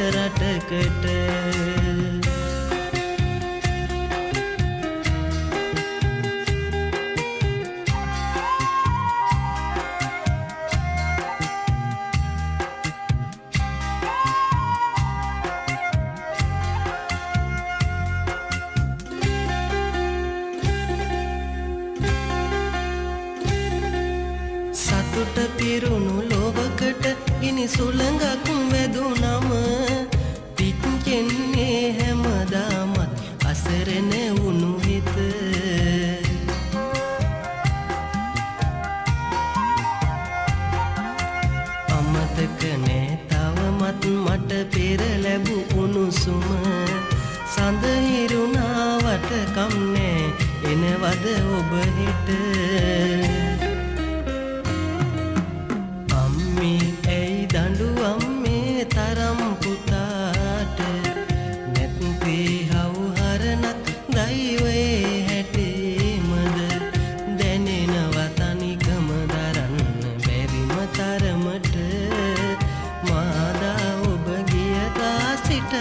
රටකට සතුට පිරුණු ලෝභකට ගිනි සුළඟක් වැදුනම පිච්චෙන්නේ හැමදාමත් අසරණ වුණු හිත අමතක නෑ තවමත් මට පෙර ලැබු උණුසුම සඳ හිරුණාවට කම් නෑ එනවද ඔබ හිට දඬුවම්මේ තරම් පුතාට නැත්ේ හවුහරණක් දෛවයේ හැටේමද දැනෙනවා තනිකම දරන්න බැරිම තරමට මාදා ඔබ ගියදා සිට